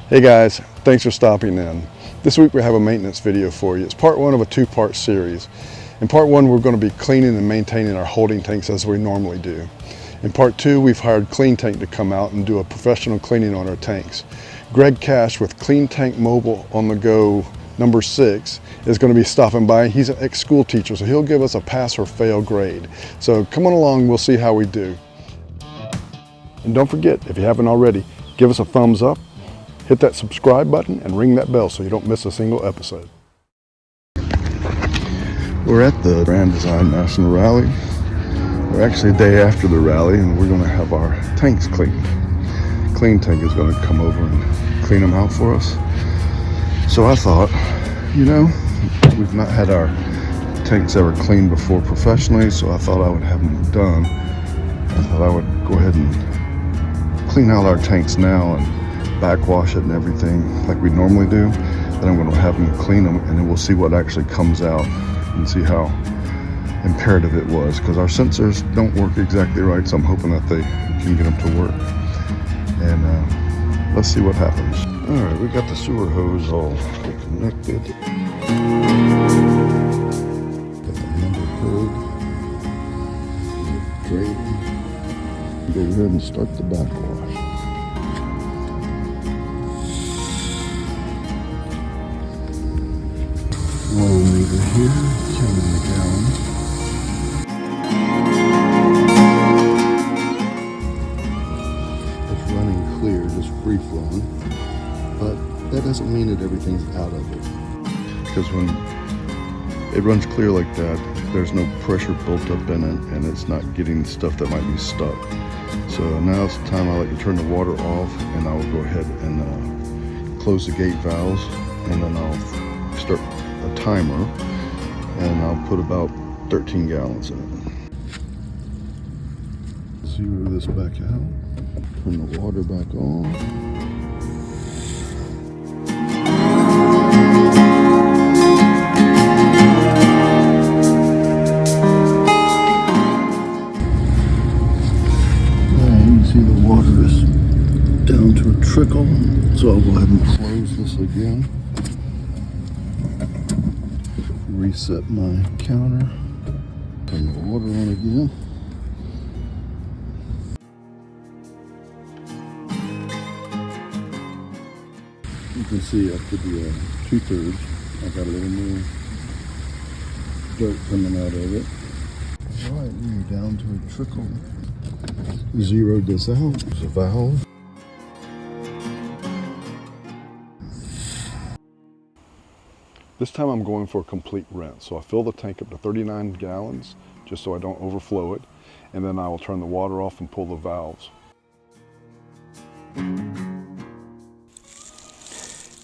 Hey guys, thanks for stopping in. This week we have a maintenance video for you. It's part one of a two-part series. In part one, we're going to be cleaning and maintaining our holding tanks as we normally do. In part two, we've hired Clean Tank to come out and do a professional cleaning on our tanks. Greg Cash with Clean Tank Mobile on the Go number 6 is going to be stopping by. He's an ex-school teacher, so he'll give us a pass or fail grade. So come on along, we'll see how we do. And don't forget, if you haven't already, give us a thumbs up, hit that subscribe button, and ring that bell so you don't miss a single episode. We're at the Grand Design National Rally. We're actually a day after the rally, and we're going to have our tanks cleaned. Clean Tank is going to come over and clean them out for us. So I thought, you know, we've not had our tanks ever cleaned before professionally, so I thought I would have them done. I thought I would go ahead and clean out our tanks now and backwash it and everything like we normally do. Then I'm going to have them clean them, and then we'll see what actually comes out and see how imperative it was, because our sensors don't work exactly right, so I'm hoping that they can get them to work. And let's see what happens. All right, we got the sewer hose all connected. Got the handle pulled. Drain. Go ahead and start the backwash. Flow meter here, counting the gallons. It's running clear, just free flowing, but that doesn't mean that everything's out of it. Because when it runs clear like that, there's no pressure built up in it, and it's not getting stuff that might be stuck. So now it's the time I like to turn the water off, and I will go ahead and close the gate valves, and then I'll start a timer, and I'll put about 13 gallons in it. Zero this back out, turn the water back on. And you can see the water is down to a trickle, so I'll go ahead and close this again. Reset my counter, turn the water on again. You can see up to the 2/3. I got a little more dirt coming out of it. All right, we're down to a trickle. Zeroed this out. There's a valve. This time I'm going for a complete rinse. So I fill the tank up to 39 gallons, just so I don't overflow it. And then I will turn the water off and pull the valves.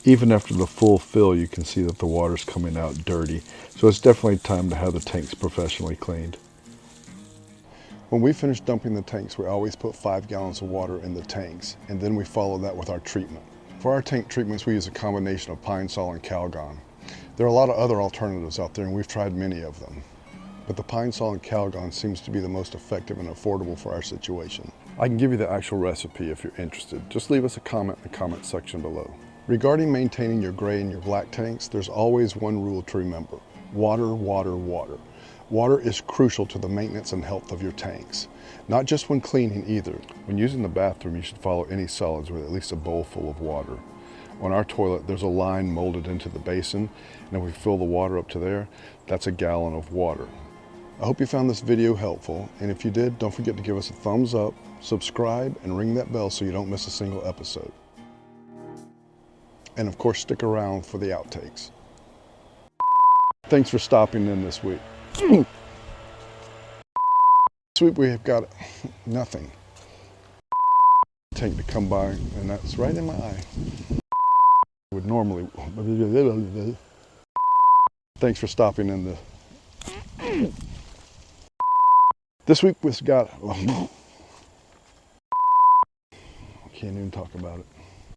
Even after the full fill, you can see that the water's coming out dirty. So it's definitely time to have the tanks professionally cleaned. When we finish dumping the tanks, we always put 5 gallons of water in the tanks, and then we follow that with our treatment. For our tank treatments, we use a combination of pine sol and calgon. There are a lot of other alternatives out there, and we've tried many of them. But the pine sol and calgon seems to be the most effective and affordable for our situation. I can give you the actual recipe if you're interested. Just leave us a comment in the comment section below. Regarding maintaining your gray and your black tanks, there's always one rule to remember. Water, water, water. Water is crucial to the maintenance and health of your tanks. Not just when cleaning either. When using the bathroom, you should follow any solids with at least a bowl full of water. On our toilet, there's a line molded into the basin, and if we fill the water up to there, that's a gallon of water. I hope you found this video helpful, and if you did, don't forget to give us a thumbs up, subscribe, and ring that bell so you don't miss a single episode. And of course, stick around for the outtakes. Thanks for stopping in this week. This week we have got nothing. Tank to come by, and that's right in my eye. Would normally. Thanks for stopping in the. This week we've got. Can't even talk about it.